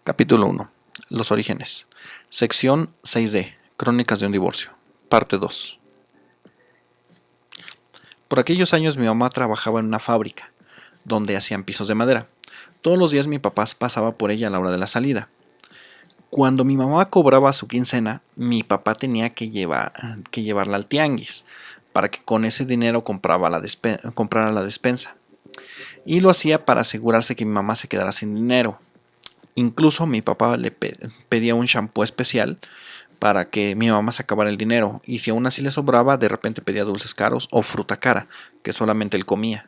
Capítulo 1. Los orígenes. Sección 6D. Crónicas de un divorcio. Parte 2. Por aquellos años mi mamá trabajaba en una fábrica, donde hacían pisos de madera. Todos los días mi papá pasaba por ella a la hora de la salida. Cuando mi mamá cobraba su quincena, mi papá tenía que llevarla al tianguis, para que con ese dinero comprara la despensa. Y lo hacía para asegurarse que mi mamá se quedara sin dinero. Incluso mi papá le pedía un shampoo especial para que mi mamá se acabara el dinero, y si aún así le sobraba, de repente pedía dulces caros o fruta cara, que solamente él comía.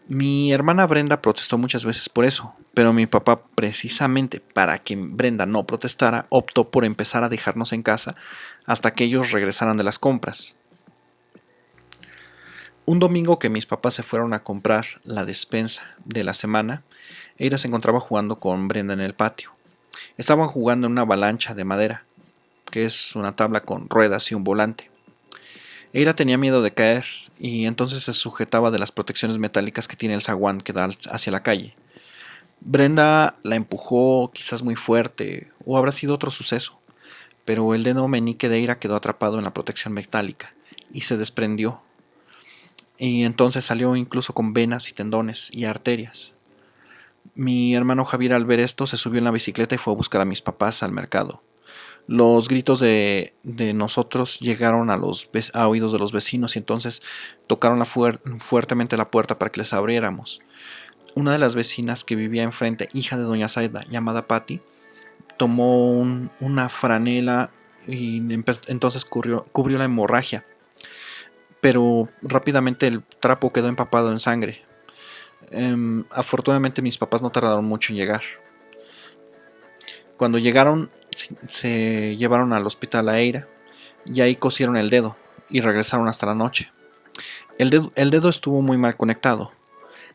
Mi hermana Brenda protestó muchas veces por eso, pero mi papá, precisamente para que Brenda no protestara, optó por empezar a dejarnos en casa hasta que ellos regresaran de las compras. Un domingo que mis papás se fueron a comprar la despensa de la semana, Eira se encontraba jugando con Brenda en el patio. Estaban jugando en una avalancha de madera, que es una tabla con ruedas y un volante. Eira tenía miedo de caer y entonces se sujetaba de las protecciones metálicas que tiene el zaguán que da hacia la calle. Brenda la empujó quizás muy fuerte, o habrá sido otro suceso, pero el dedo meñique de Eira quedó atrapado en la protección metálica y se desprendió, y entonces salió incluso con venas y tendones y arterias. Mi hermano Javier, al ver esto, se subió en la bicicleta y fue a buscar a mis papás al mercado. Los gritos de nosotros llegaron a oídos de los vecinos, y entonces tocaron fuertemente la puerta para que les abriéramos. Una de las vecinas que vivía enfrente, hija de doña Zaida, llamada Patty, tomó una franela y entonces cubrió la hemorragia, pero rápidamente el trapo quedó empapado en sangre. Afortunadamente mis papás no tardaron mucho en llegar. Cuando llegaron, se llevaron al hospital a Eira, y ahí cosieron el dedo y regresaron hasta la noche. El dedo estuvo muy mal conectado.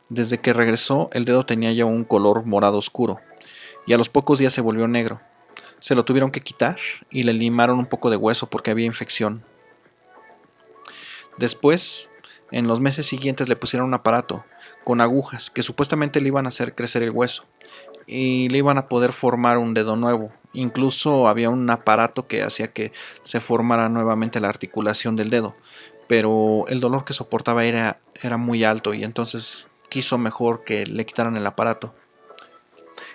Desde que regresó, el dedo tenía ya un color morado oscuro, y a los pocos días se volvió negro. Se lo tuvieron que quitar y le limaron un poco de hueso porque había infección. Después, en los meses siguientes, le pusieron un aparato con agujas que supuestamente le iban a hacer crecer el hueso y le iban a poder formar un dedo nuevo. Incluso había un aparato que hacía que se formara nuevamente la articulación del dedo, pero el dolor que soportaba era muy alto, y entonces quiso mejor que le quitaran el aparato.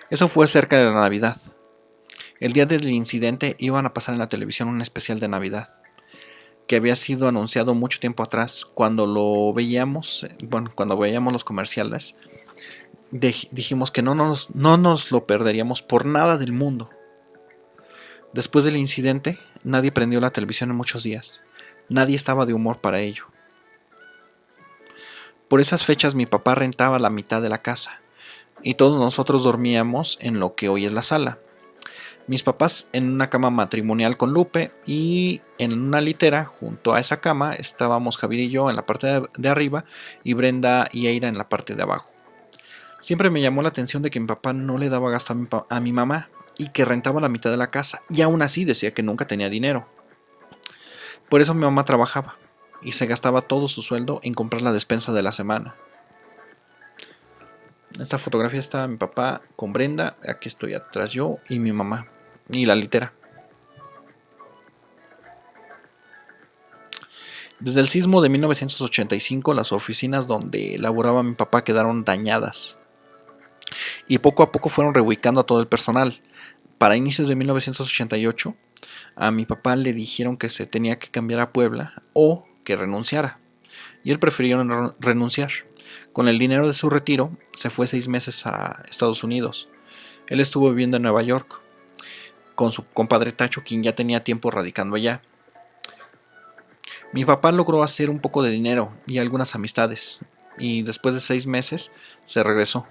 Eso fue cerca de la Navidad. El día del incidente iban a pasar en la televisión un especial de Navidad, que había sido anunciado mucho tiempo atrás. Cuando veíamos los comerciales, dijimos que no nos lo perderíamos por nada del mundo. Después del incidente, nadie prendió la televisión en muchos días. Nadie estaba de humor para ello. Por esas fechas mi papá rentaba la mitad de la casa, y todos nosotros dormíamos en lo que hoy es la sala. Mis papás en una cama matrimonial con Lupe, y en una litera junto a esa cama estábamos Javier y yo en la parte de arriba, y Brenda y Eira en la parte de abajo. Siempre me llamó la atención de que mi papá no le daba gasto a mi mamá, y que rentaba la mitad de la casa, y aún así decía que nunca tenía dinero. Por eso mi mamá trabajaba, y se gastaba todo su sueldo en comprar la despensa de la semana. Esta fotografía está mi papá con Brenda, aquí estoy atrás yo y mi mamá, y la litera. Desde el sismo de 1985, las oficinas donde laboraba mi papá quedaron dañadas, y poco a poco fueron reubicando a todo el personal. Para inicios de 1988, a mi papá le dijeron que se tenía que cambiar a Puebla o que renunciara, y él prefirió renunciar. Con el dinero de su retiro, se fue 6 meses a Estados Unidos. Él estuvo viviendo en Nueva York con su compadre Tacho, quien ya tenía tiempo radicando allá. Mi papá logró hacer un poco de dinero y algunas amistades, y después de 6 meses se regresó.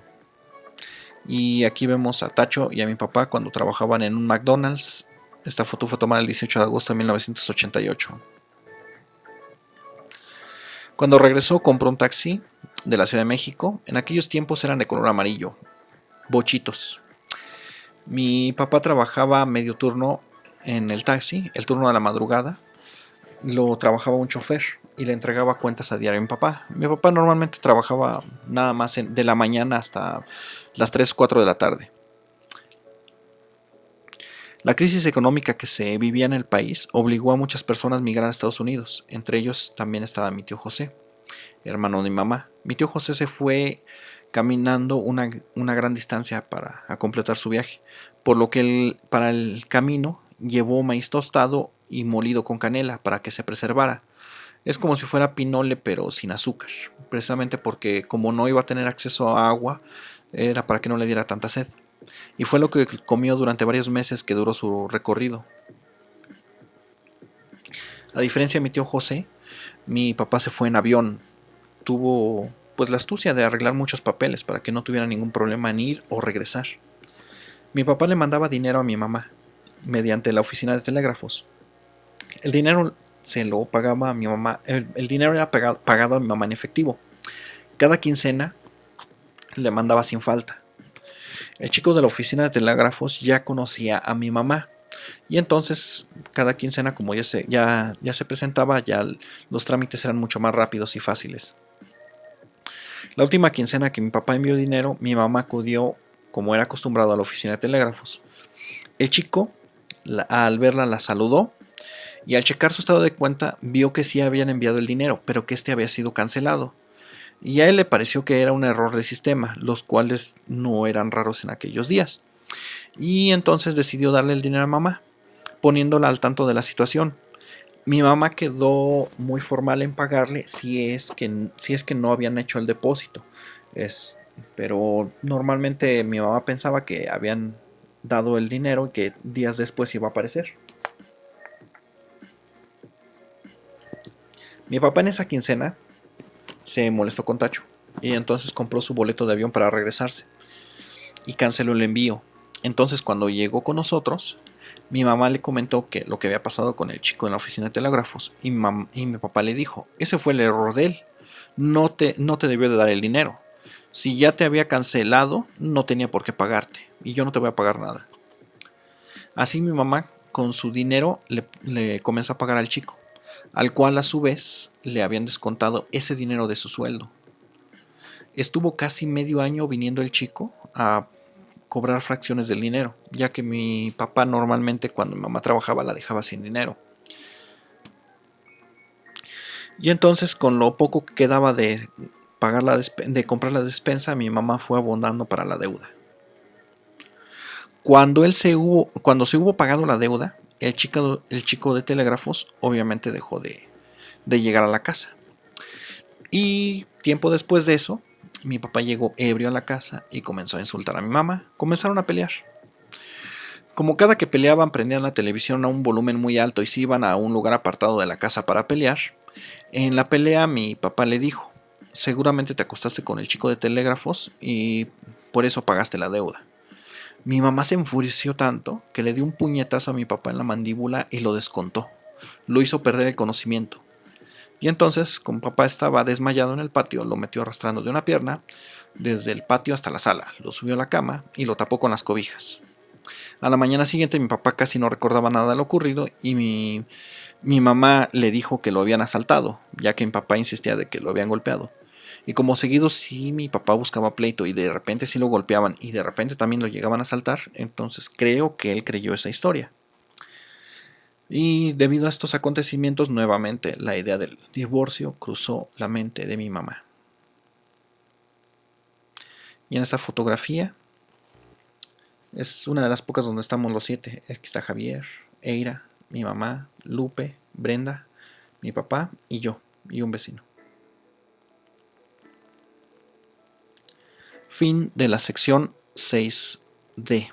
Y aquí vemos a Tacho y a mi papá cuando trabajaban en un McDonald's. Esta foto fue tomada el 18 de agosto de 1988. Cuando regresó, compró un taxi de la Ciudad de México. En aquellos tiempos eran de color amarillo, bochitos. Mi papá trabajaba medio turno en el taxi, el turno de la madrugada lo trabajaba un chofer y le entregaba cuentas a diario a mi papá. Mi papá normalmente trabajaba nada más de la mañana hasta las 3, 4 de la tarde. La crisis económica que se vivía en el país obligó a muchas personas a migrar a Estados Unidos. Entre ellos también estaba mi tío José, hermano de mi mamá. Mi tío José se fue caminando una gran distancia para a completar su viaje, por lo que para el camino llevó maíz tostado y molido con canela para que se preservara. Es como si fuera pinole pero sin azúcar, precisamente porque como no iba a tener acceso a agua, era para que no le diera tanta sed. Y fue lo que comió durante varios meses que duró su recorrido. A diferencia de mi tío José, mi papá se fue en avión. Tuvo pues la astucia de arreglar muchos papeles para que no tuviera ningún problema en ir o regresar. Mi papá le mandaba dinero a mi mamá mediante la oficina de telégrafos. El dinero se lo pagaba a mi mamá, el dinero era pagado a mi mamá en efectivo. Cada quincena le mandaba sin falta. El chico de la oficina de telégrafos ya conocía a mi mamá y entonces cada quincena como ya se presentaba, ya los trámites eran mucho más rápidos y fáciles. La última quincena que mi papá envió dinero, mi mamá acudió como era acostumbrado a la oficina de telégrafos. El chico, al verla, la saludó y al checar su estado de cuenta vio que sí habían enviado el dinero, pero que este había sido cancelado. Y a él le pareció que era un error de sistema, los cuales no eran raros en aquellos días. Y entonces decidió darle el dinero a mamá, poniéndola al tanto de la situación. Mi mamá quedó muy formal en pagarle si es que no habían hecho el depósito. Pero normalmente mi mamá pensaba que habían dado el dinero y que días después iba a aparecer. Mi papá en esa quincena se molestó con Tacho y entonces compró su boleto de avión para regresarse y canceló el envío. Entonces cuando llegó con nosotros, mi mamá le comentó que lo que había pasado con el chico en la oficina de telégrafos y mi papá le dijo, ese fue el error de él, no te debió de dar el dinero. Si ya te había cancelado, no tenía por qué pagarte y yo no te voy a pagar nada. Así mi mamá con su dinero le comenzó a pagar al chico, al cual a su vez le habían descontado ese dinero de su sueldo. Estuvo casi medio año viniendo el chico a cobrar fracciones del dinero, ya que mi papá normalmente cuando mi mamá trabajaba la dejaba sin dinero. Y entonces con lo poco que quedaba de pagar de comprar la despensa, mi mamá fue abonando para la deuda. Cuando se hubo pagado la deuda, el chico de telégrafos obviamente dejó de llegar a la casa. Y tiempo después de eso, mi papá llegó ebrio a la casa y comenzó a insultar a mi mamá. Comenzaron a pelear. Como cada que peleaban prendían la televisión a un volumen muy alto y se iban a un lugar apartado de la casa para pelear, en la pelea mi papá le dijo, seguramente te acostaste con el chico de telégrafos y por eso pagaste la deuda. Mi mamá se enfureció tanto que le dio un puñetazo a mi papá en la mandíbula y lo descontó. Lo hizo perder el conocimiento. Y entonces, como papá estaba desmayado en el patio, lo metió arrastrando de una pierna desde el patio hasta la sala, lo subió a la cama y lo tapó con las cobijas. A la mañana siguiente mi papá casi no recordaba nada de lo ocurrido y mi mamá le dijo que lo habían asaltado, ya que mi papá insistía de que lo habían golpeado. Y como seguido sí mi papá buscaba pleito y de repente sí lo golpeaban y de repente también lo llegaban a asaltar, entonces creo que él creyó esa historia. Y debido a estos acontecimientos nuevamente la idea del divorcio cruzó la mente de mi mamá. Y en esta fotografía es una de las pocas donde estamos los 7. Aquí está Javier, Eira, mi mamá, Lupe, Brenda, mi papá y yo, y un vecino. Fin de la sección 6D.